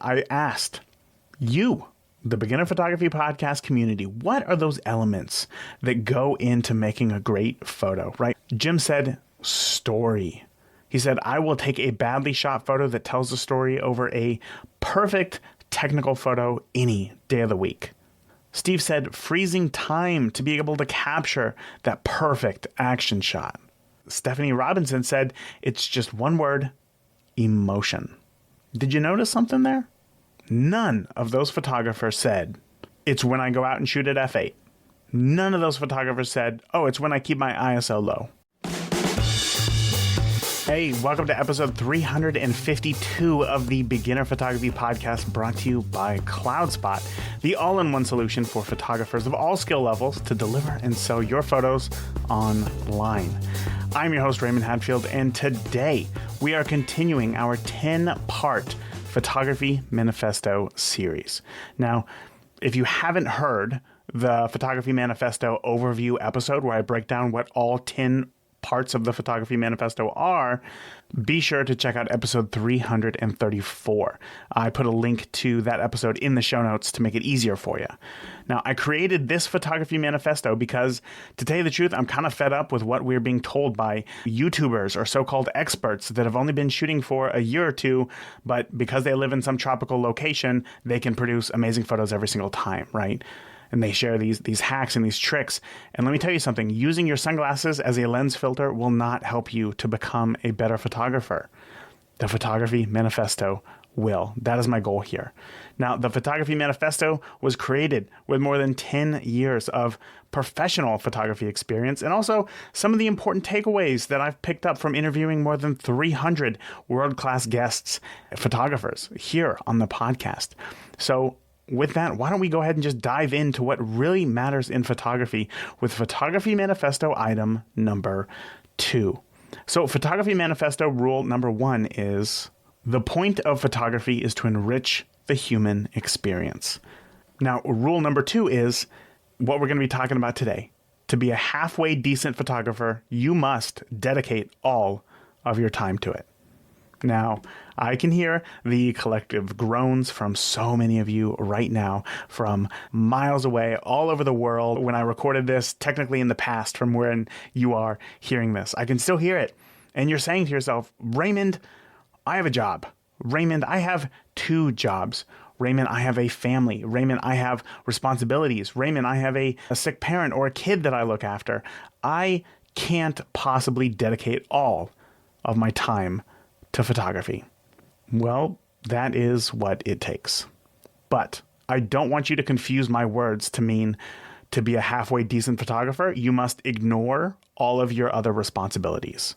I asked you, the Beginner Photography Podcast community, what are those elements that go into making a great photo, right? Jim said, story. He said, I will take a badly shot photo that tells a story over a perfect technical photo any day of the week. Steve said, freezing time to be able to capture that perfect action shot. Stephanie Robinson said, it's just one word, emotion. Did you notice something there? None of those photographers said, it's when I go out and shoot at f8. None of those photographers said, oh, it's when I keep my ISO low. Hey, welcome to episode 352 of the Beginner Photography Podcast, brought to you by CloudSpot, the all-in-one solution for photographers of all skill levels to deliver and sell your photos online. I'm your host, Raymond Hadfield, and today we are continuing our 10-part Photography Manifesto series. Now, if you haven't heard the Photography Manifesto overview episode where I break down what all 10 parts of the Photography Manifesto are, be sure to check out episode 334. I put a link to that episode in the show notes to make it easier for you. Now, I created this Photography Manifesto because, to tell you the truth, I'm kind of fed up with what we're being told by YouTubers or so-called experts that have only been shooting for a year or two, but because they live in some tropical location, they can produce amazing photos every single time, right? And they share these hacks and these tricks. And let me tell you something, using your sunglasses as a lens filter will not help you to become a better photographer. The Photography Manifesto will. That is my goal here. Now, the Photography Manifesto was created with more than 10 years of professional photography experience and also some of the important takeaways that I've picked up from interviewing more than 300 world-class guests, photographers, here on the podcast. So, with that, why don't we go ahead and just dive into what really matters in photography with Photography Manifesto item number 2. So Photography Manifesto rule number 1 is, the point of photography is to enrich the human experience. Now, rule number 2 is what we're going to be talking about today. To be a halfway decent photographer, you must dedicate all of your time to it. Now, I can hear the collective groans from so many of you right now from miles away, all over the world. When I recorded this, technically in the past from when you are hearing this, I can still hear it. And you're saying to yourself, Raymond, I have a job. Raymond, I have 2 jobs. Raymond, I have a family. Raymond, I have responsibilities. Raymond, I have a sick parent or a kid that I look after. I can't possibly dedicate all of my time to photography. Well, that is what it takes. But I don't want you to confuse my words to mean to be a halfway decent photographer, you must ignore all of your other responsibilities.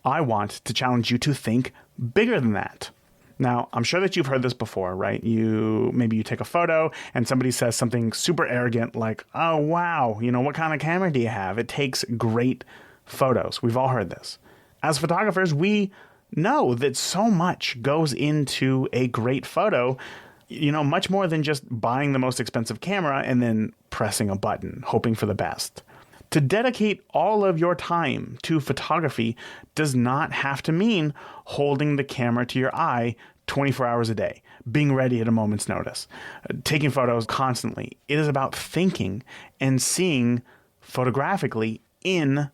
I want to challenge you to think bigger than that. Now, I'm sure that you've heard this before, right? Maybe you take a photo and somebody says something super arrogant like, oh, wow, what kind of camera do you have? It takes great photos. We've all heard this. As photographers, we know that so much goes into a great photo, much more than just buying the most expensive camera and then pressing a button, hoping for the best. To dedicate all of your time to photography does not have to mean holding the camera to your eye 24 hours a day, being ready at a moment's notice, taking photos constantly. It is about thinking and seeing photographically in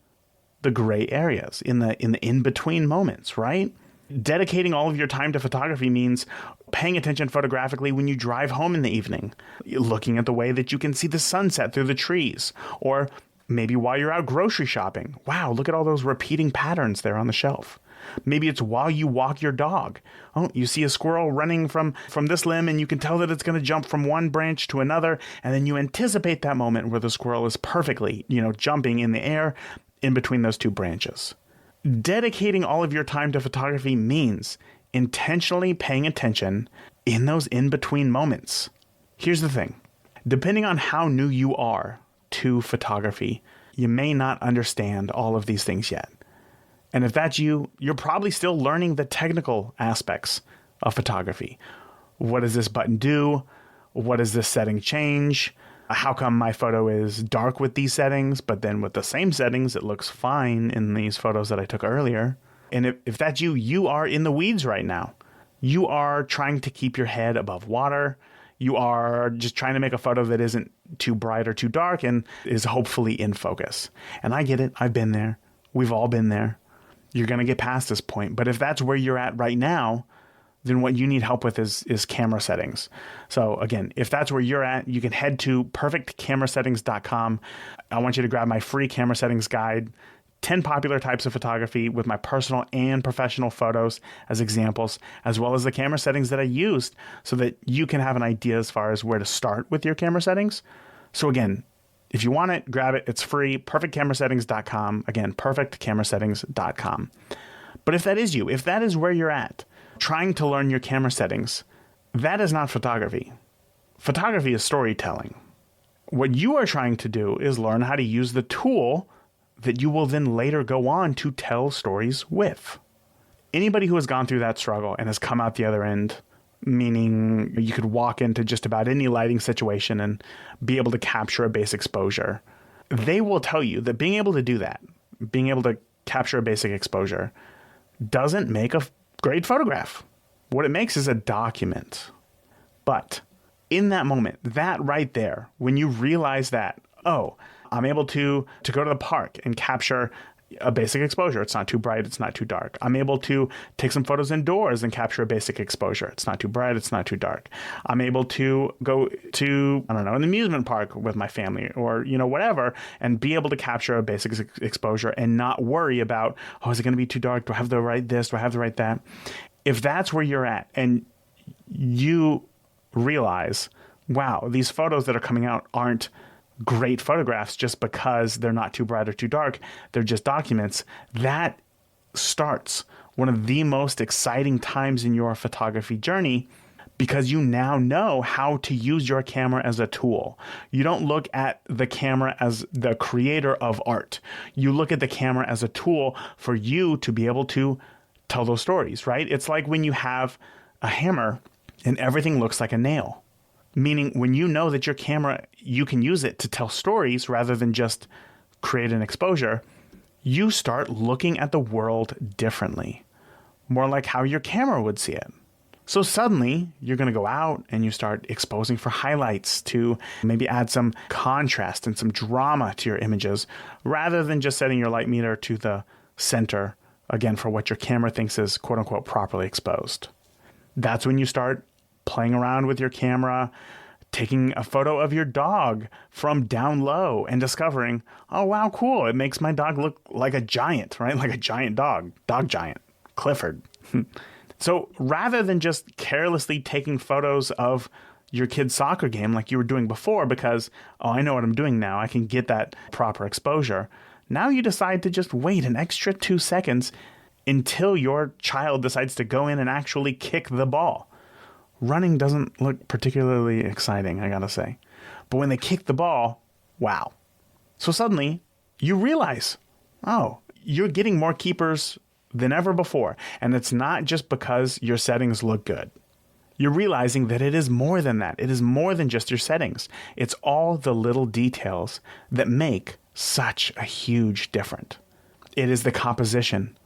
the gray areas, in the in-between moments, right? Dedicating all of your time to photography means paying attention photographically when you drive home in the evening, looking at the way that you can see the sunset through the trees, or maybe while you're out grocery shopping. Wow, look at all those repeating patterns there on the shelf. Maybe it's while you walk your dog. Oh, you see a squirrel running from this limb and you can tell that it's going to jump from one branch to another, and then you anticipate that moment where the squirrel is perfectly, jumping in the air in between those 2 branches. Dedicating all of your time to photography means intentionally paying attention in those in-between moments. Here's the thing. Depending on how new you are to photography, you may not understand all of these things yet. And if that's you, you're probably still learning the technical aspects of photography. What does this button do? What does this setting change? How come my photo is dark with these settings, but then with the same settings, it looks fine in these photos that I took earlier? And if that's you, you are in the weeds right now. You are trying to keep your head above water. You are just trying to make a photo that isn't too bright or too dark and is hopefully in focus. And I get it. I've been there. We've all been there. You're going to get past this point. But if that's where you're at right now, then what you need help with is camera settings. So again, if that's where you're at, you can head to perfectcamerasettings.com. I want you to grab my free camera settings guide, 10 popular types of photography with my personal and professional photos as examples, as well as the camera settings that I used so that you can have an idea as far as where to start with your camera settings. So again, if you want it, grab it. It's free, perfectcamerasettings.com. Again, perfectcamerasettings.com. But if that is you, if that is where you're at, trying to learn your camera settings, that is not photography. Photography is storytelling. What you are trying to do is learn how to use the tool that you will then later go on to tell stories with. Anybody who has gone through that struggle and has come out the other end, meaning you could walk into just about any lighting situation and be able to capture a base exposure, they will tell you that being able to do that, being able to capture a basic exposure, doesn't make a great photograph. What it makes is a document. But in that moment, that right there, when you realize that, oh, I'm able to go to the park and capture a basic exposure. It's not too bright. It's not too dark. I'm able to take some photos indoors and capture a basic exposure. It's not too bright. It's not too dark. I'm able to go to, I don't know, an amusement park with my family or, whatever, and be able to capture a basic exposure and not worry about, oh, is it going to be too dark? Do I have the right this? Do I have the right that? If that's where you're at and you realize, wow, these photos that are coming out aren't great photographs just because they're not too bright or too dark, they're just documents, that starts one of the most exciting times in your photography journey because you now know how to use your camera as a tool. You don't look at the camera as the creator of art. You look at the camera as a tool for you to be able to tell those stories, right? It's like when you have a hammer and everything looks like a nail. Meaning when you know that your camera, you can use it to tell stories rather than just create an exposure, you start looking at the world differently, more like how your camera would see it. So suddenly you're going to go out and you start exposing for highlights to maybe add some contrast and some drama to your images rather than just setting your light meter to the center, again, for what your camera thinks is quote unquote properly exposed. That's when you start playing around with your camera, taking a photo of your dog from down low and discovering, oh, wow, cool. It makes my dog look like a giant, right? Like a giant dog giant, Clifford. So rather than just carelessly taking photos of your kid's soccer game like you were doing before because, oh, I know what I'm doing now, I can get that proper exposure. Now you decide to just wait an extra 2 seconds until your child decides to go in and actually kick the ball. Running doesn't look particularly exciting, I gotta say. But when they kick the ball, wow. So suddenly, you realize, oh, you're getting more keepers than ever before. And it's not just because your settings look good. You're realizing that it is more than that. It is more than just your settings. It's all the little details that make such a huge difference. It is the composition.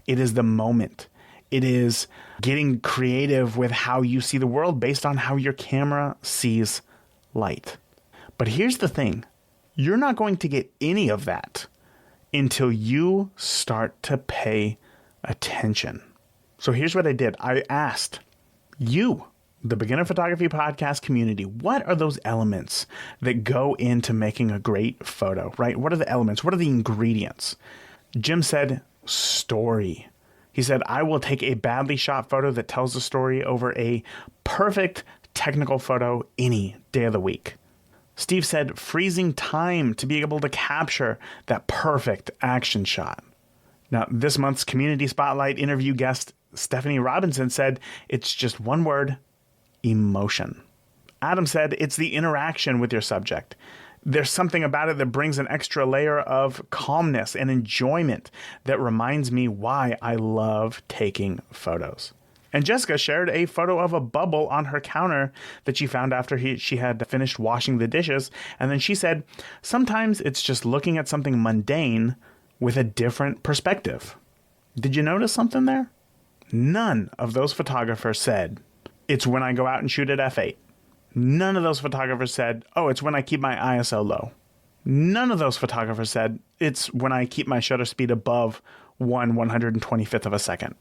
It is the moment. It is getting creative with how you see the world based on how your camera sees light. But here's the thing. You're not going to get any of that until you start to pay attention. So here's what I did. I asked you, the Beginner Photography Podcast community, what are those elements that go into making a great photo, right? What are the elements? What are the ingredients? Jim said, story. He said, I will take a badly shot photo that tells a story over a perfect technical photo any day of the week. Steve said, freezing time to be able to capture that perfect action shot. Now, this month's Community Spotlight interview guest, Stephanie Robinson, said, it's just one word, emotion. Adam said, it's the interaction with your subject. There's something about it that brings an extra layer of calmness and enjoyment that reminds me why I love taking photos. And Jessica shared a photo of a bubble on her counter that she found after she had finished washing the dishes. And then she said, sometimes it's just looking at something mundane with a different perspective. Did you notice something there? None of those photographers said, it's when I go out and shoot at f8. None of those photographers said, oh, it's when I keep my ISO low. None of those photographers said, it's when I keep my shutter speed above 1/125th of a second.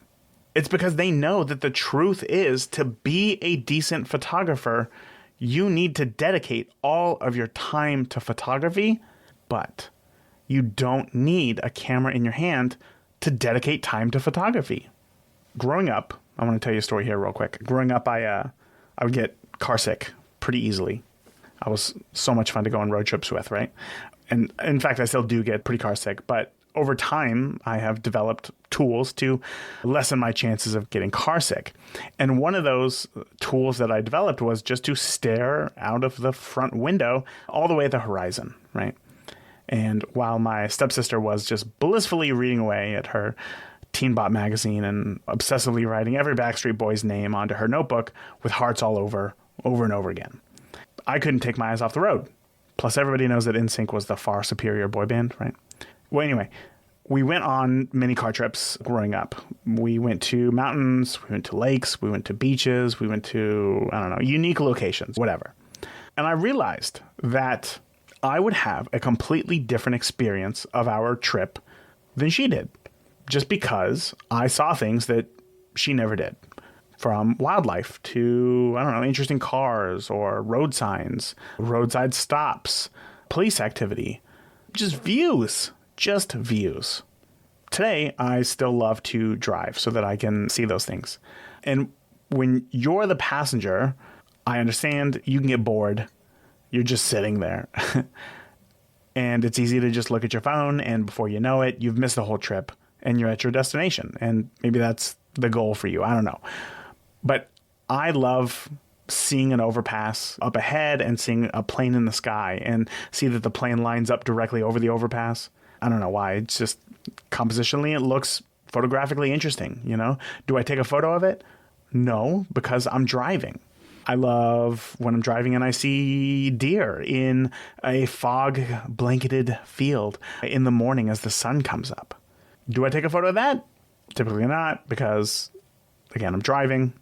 It's because they know that the truth is, to be a decent photographer, you need to dedicate all of your time to photography, but you don't need a camera in your hand to dedicate time to photography. Growing up, I want to tell you a story here real quick. Growing up, I would get car sick pretty easily. I was so much fun to go on road trips with, right? And in fact, I still do get pretty car sick, but over time, I have developed tools to lessen my chances of getting car sick. And one of those tools that I developed was just to stare out of the front window all the way at the horizon, right? And while my stepsister was just blissfully reading away at her Teen Bop magazine and obsessively writing every Backstreet Boy's name onto her notebook with hearts all over and over again, I couldn't take my eyes off the road. Plus, everybody knows that NSYNC was the far superior boy band, right? Well, anyway, we went on many car trips growing up. We went to mountains, we went to lakes, we went to beaches, we went to, I don't know, unique locations, whatever. And I realized that I would have a completely different experience of our trip than she did, just because I saw things that she never did. From wildlife to, I don't know, interesting cars or road signs, roadside stops, police activity, just views. Today, I still love to drive so that I can see those things. And when you're the passenger, I understand you can get bored. You're just sitting there. And it's easy to just look at your phone, and before you know it, you've missed the whole trip and you're at your destination. And maybe that's the goal for you. I don't know. But I love seeing an overpass up ahead and seeing a plane in the sky and see that the plane lines up directly over the overpass. I don't know why. It's just compositionally, it looks photographically interesting, you know? Do I take a photo of it? No, because I'm driving. I love when I'm driving and I see deer in a fog blanketed field in the morning as the sun comes up. Do I take a photo of that? Typically not, because again, I'm driving.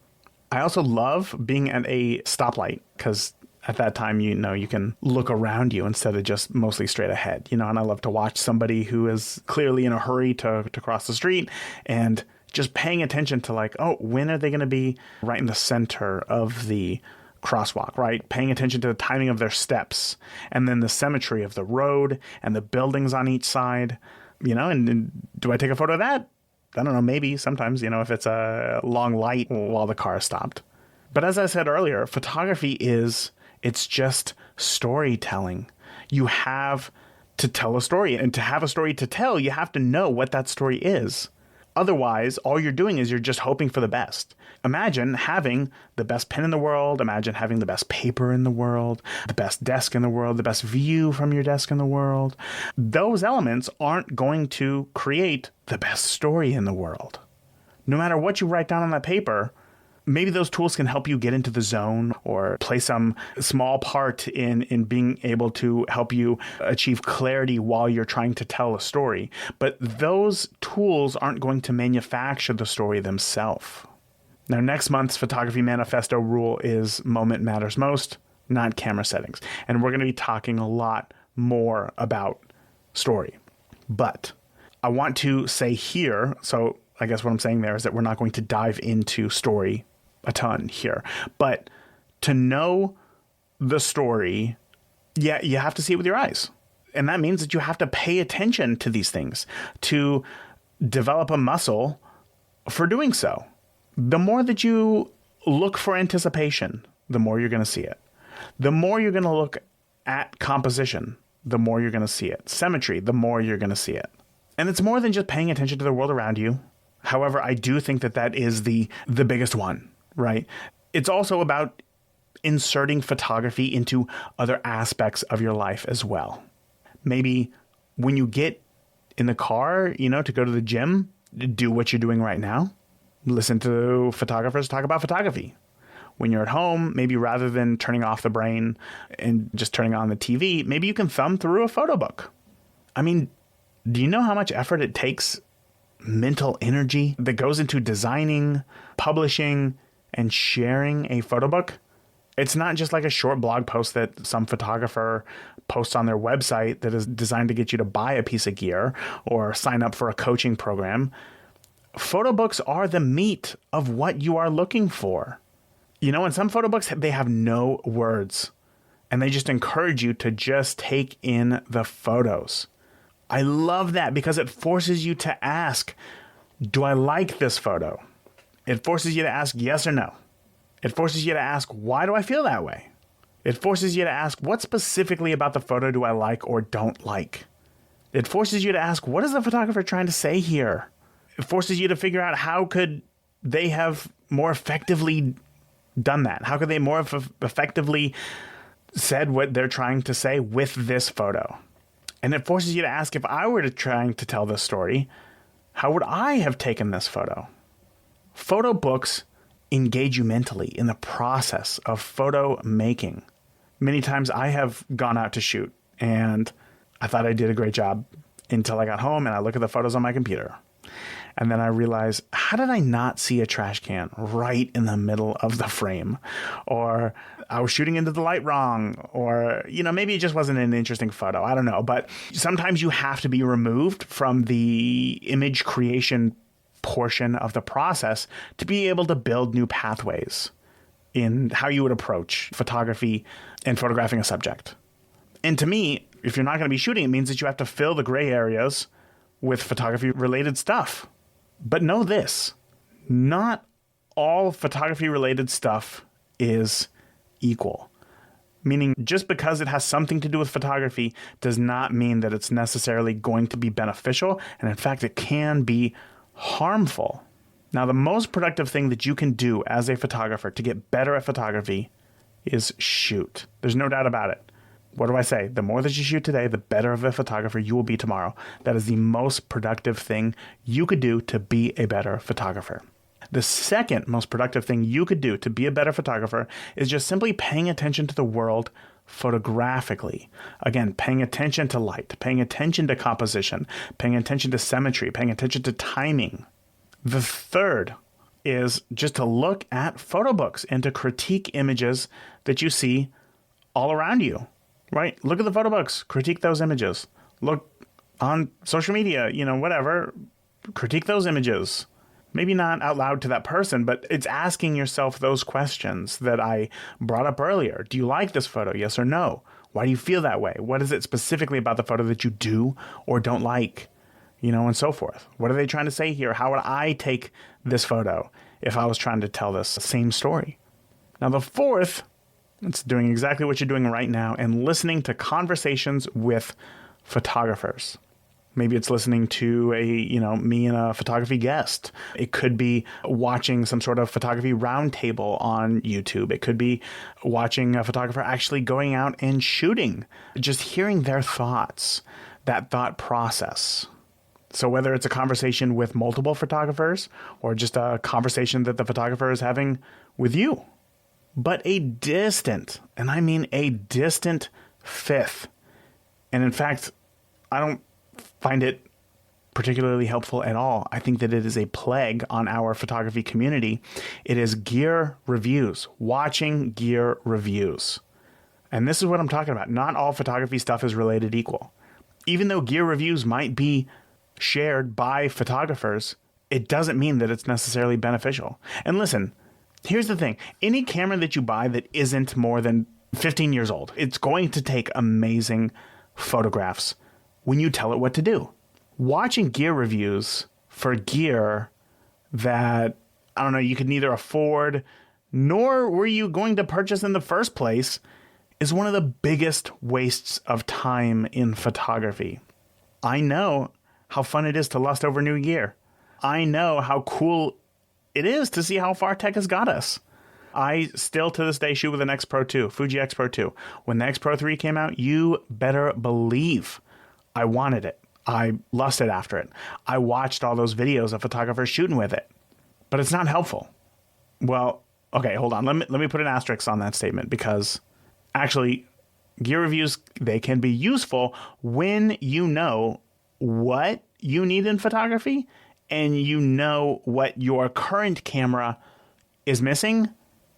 I also love being at a stoplight because at that time, you know, you can look around you instead of just mostly straight ahead, you know, and I love to watch somebody who is clearly in a hurry to cross the street and just paying attention to like, oh, when are they going to be right in the center of the crosswalk, right? Paying attention to the timing of their steps and then the symmetry of the road and the buildings on each side, you know, and do I take a photo of that? I don't know, maybe sometimes, you know, if it's a long light while the car is stopped. But as I said earlier, photography it's just storytelling. You have to tell a story, and to have a story to tell, you have to know what that story is. Otherwise, all you're doing is you're just hoping for the best. Imagine having the best pen in the world. Imagine having the best paper in the world, the best desk in the world, the best view from your desk in the world. Those elements aren't going to create the best story in the world. No matter what you write down on that paper, maybe those tools can help you get into the zone or play some small part in being able to help you achieve clarity while you're trying to tell a story. But those tools aren't going to manufacture the story themselves. Now, next month's Photography Manifesto Rule is Moment Matters Most, not camera settings. And we're going to be talking a lot more about story. But I want to say here, so I guess what I'm saying there is that we're not going to dive into story a ton here. But to know the story, yeah, you have to see it with your eyes. And that means that you have to pay attention to these things to develop a muscle for doing so. The more that you look for anticipation, the more you're going to see it. The more you're going to look at composition, the more you're going to see it. Symmetry, the more you're going to see it. And it's more than just paying attention to the world around you. However, I do think that that is the biggest one, right? It's also about inserting photography into other aspects of your life as well. Maybe when you get in the car, you know, to go to the gym, do what you're doing right now. Listen to photographers talk about photography. When you're at home, maybe rather than turning off the brain and just turning on the TV, maybe you can thumb through a photo book. I mean, do you know how much effort it takes mental energy that goes into designing, publishing, and sharing a photo book. It's not just like a short blog post that some photographer posts on their website that is designed to get you to buy a piece of gear or sign up for a coaching program. Photo books are the meat of what you are looking for. In some photo books, they have no words, and they just encourage you to just take in the photos. I love that because it forces you to ask, do I like this photo? It forces you to ask yes or no. It forces you to ask, why do I feel that way? It forces you to ask, what specifically about the photo do I like or don't like? It forces you to ask, what is the photographer trying to say here? It forces you to figure out how could they have more effectively done that? How could they more effectively said what they're trying to say with this photo? And it forces you to ask, if I were trying to tell this story, how would I have taken this photo? Photo books engage you mentally in the process of photo making. Many times I have gone out to shoot and I thought I did a great job until I got home and I look at the photos on my computer. And then I realize, how did I not see a trash can right in the middle of the frame? Or I was shooting into the light wrong. Or, maybe it just wasn't an interesting photo. I don't know. But sometimes you have to be removed from the image creation portion of the process to be able to build new pathways in how you would approach photography and photographing a subject. And to me, if you're not going to be shooting, it means that you have to fill the gray areas with photography related stuff. But know this, not all photography related stuff is equal. Meaning just because it has something to do with photography does not mean that it's necessarily going to be beneficial. And in fact, it can be harmful. Now, the most productive thing that you can do as a photographer to get better at photography is shoot. There's no doubt about it. What do I say? The more that you shoot today, the better of a photographer you will be tomorrow. That is the most productive thing you could do to be a better photographer. The second most productive thing you could do to be a better photographer is just simply paying attention to the world photographically. Again, paying attention to light, paying attention to composition, paying attention to symmetry, paying attention to timing. The third is just to look at photo books and to critique images that you see all around you. Right? Look at the photo books, critique those images. Look on social media, whatever, critique those images. Maybe not out loud to that person, but it's asking yourself those questions that I brought up earlier. Do you like this photo? Yes or no? Why do you feel that way? What is it specifically about the photo that you do or don't like? And so forth. What are they trying to say here? How would I take this photo if I was trying to tell this same story? Now, the fourth, it's doing exactly what you're doing right now and listening to conversations with photographers. Maybe it's listening to me and a photography guest. It could be watching some sort of photography roundtable on YouTube. It could be watching a photographer actually going out and shooting, just hearing their thoughts, that thought process. So whether it's a conversation with multiple photographers or just a conversation that the photographer is having with you. But a distant, and I mean a distant fifth. And in fact, I don't find it particularly helpful at all. I think that it is a plague on our photography community. It is gear reviews, watching gear reviews. And this is what I'm talking about. Not all photography stuff is related equal. Even though gear reviews might be shared by photographers, it doesn't mean that it's necessarily beneficial. And listen, here's the thing. Any camera that you buy that isn't more than 15 years old, it's going to take amazing photographs when you tell it what to do. Watching gear reviews for gear that, I don't know, you could neither afford nor were you going to purchase in the first place is one of the biggest wastes of time in photography. I know how fun it is to lust over new gear. I know how cool it is to see how far tech has got us. I still to this day shoot with an X Pro 2, Fuji X Pro 2. When the X Pro 3 came out, you better believe I wanted it. I lusted after it. I watched all those videos of photographers shooting with it. But it's not helpful. Well, okay, hold on. Let me put an asterisk on that statement because actually gear reviews, they can be useful when you know what you need in photography and you know what your current camera is missing.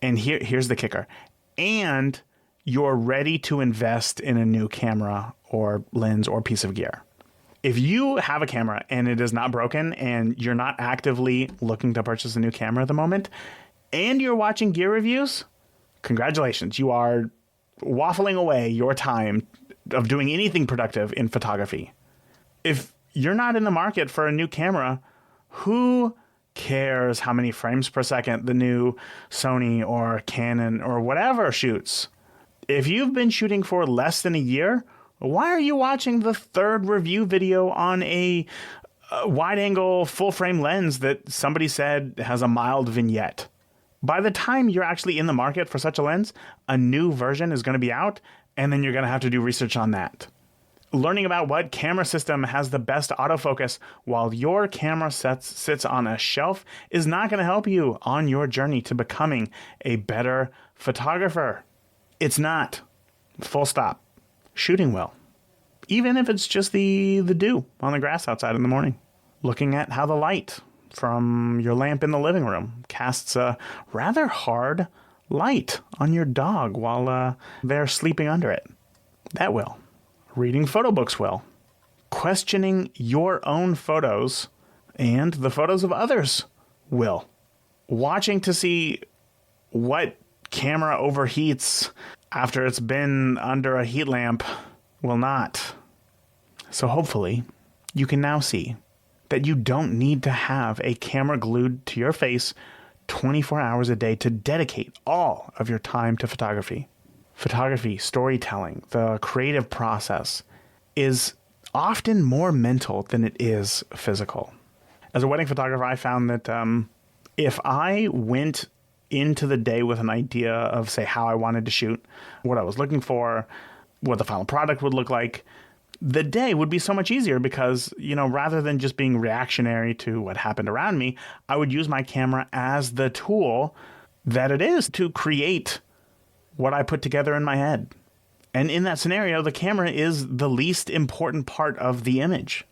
And here's the kicker. And you're ready to invest in a new camera or lens or piece of gear. If you have a camera and it is not broken and you're not actively looking to purchase a new camera at the moment, and you're watching gear reviews, congratulations. You are waffling away your time of doing anything productive in photography. If you're not in the market for a new camera, who cares how many frames per second the new Sony or Canon or whatever shoots? If you've been shooting for less than a year, why are you watching the third review video on a wide-angle full-frame lens that somebody said has a mild vignette? By the time you're actually in the market for such a lens, a new version is going to be out, and then you're going to have to do research on that. Learning about what camera system has the best autofocus while your camera sits on a shelf is not going to help you on your journey to becoming a better photographer. It's not. Full stop. Shooting well. Even if it's just the dew on the grass outside in the morning. Looking at how the light from your lamp in the living room casts a rather hard light on your dog while they're sleeping under it. That will. Reading photo books will. Questioning your own photos and the photos of others will. Watching to see what camera overheats after it's been under a heat lamp will not. So hopefully you can now see that you don't need to have a camera glued to your face 24 hours a day to dedicate all of your time to photography. Photography, storytelling, the creative process is often more mental than it is physical. As a wedding photographer, I found that if I went into the day with an idea of, say, how I wanted to shoot, what I was looking for, what the final product would look like, the day would be so much easier because, rather than just being reactionary to what happened around me, I would use my camera as the tool that it is to create what I put together in my head. And in that scenario, the camera is the least important part of the image.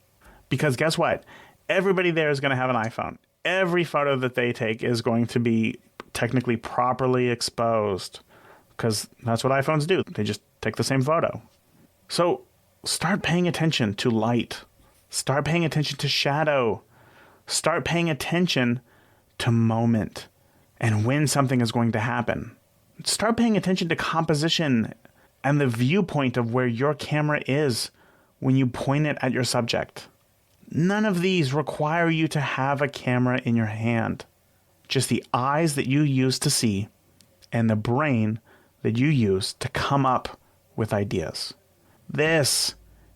Because guess what? Everybody there is going to have an iPhone. Every photo that they take is going to be technically properly exposed because that's what iPhones do. They just take the same photo. So start paying attention to light. Start paying attention to shadow. Start paying attention to moment and when something is going to happen. Start paying attention to composition and the viewpoint of where your camera is when you point it at your subject. None of these require you to have a camera in your hand. Just the eyes that you use to see and the brain that you use to come up with ideas. This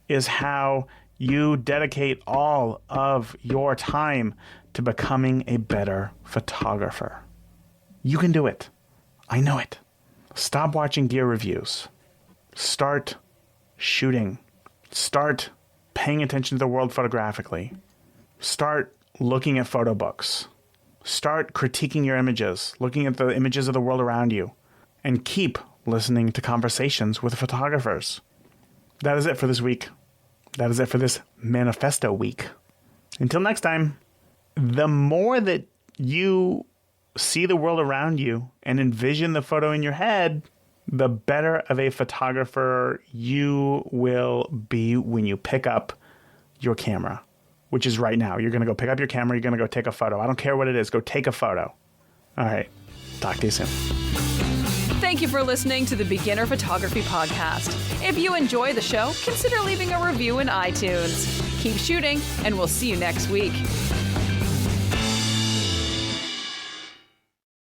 is how you dedicate all of your time to becoming a better photographer. You can do it. I know it. Stop watching gear reviews. Start shooting. Start paying attention to the world photographically. Start looking at photo books. Start critiquing your images, looking at the images of the world around you, and keep listening to conversations with photographers. That is it for this week. That is it for this manifesto week. Until next time, the more that you see the world around you and envision the photo in your head, the better of a photographer you will be when you pick up your camera, which is right now. You're going to go pick up your camera. You're going to go take a photo. I don't care what it is. Go take a photo. All right. Talk to you soon. Thank you for listening to the Beginner Photography Podcast. If you enjoy the show, consider leaving a review in iTunes. Keep shooting, and we'll see you next week.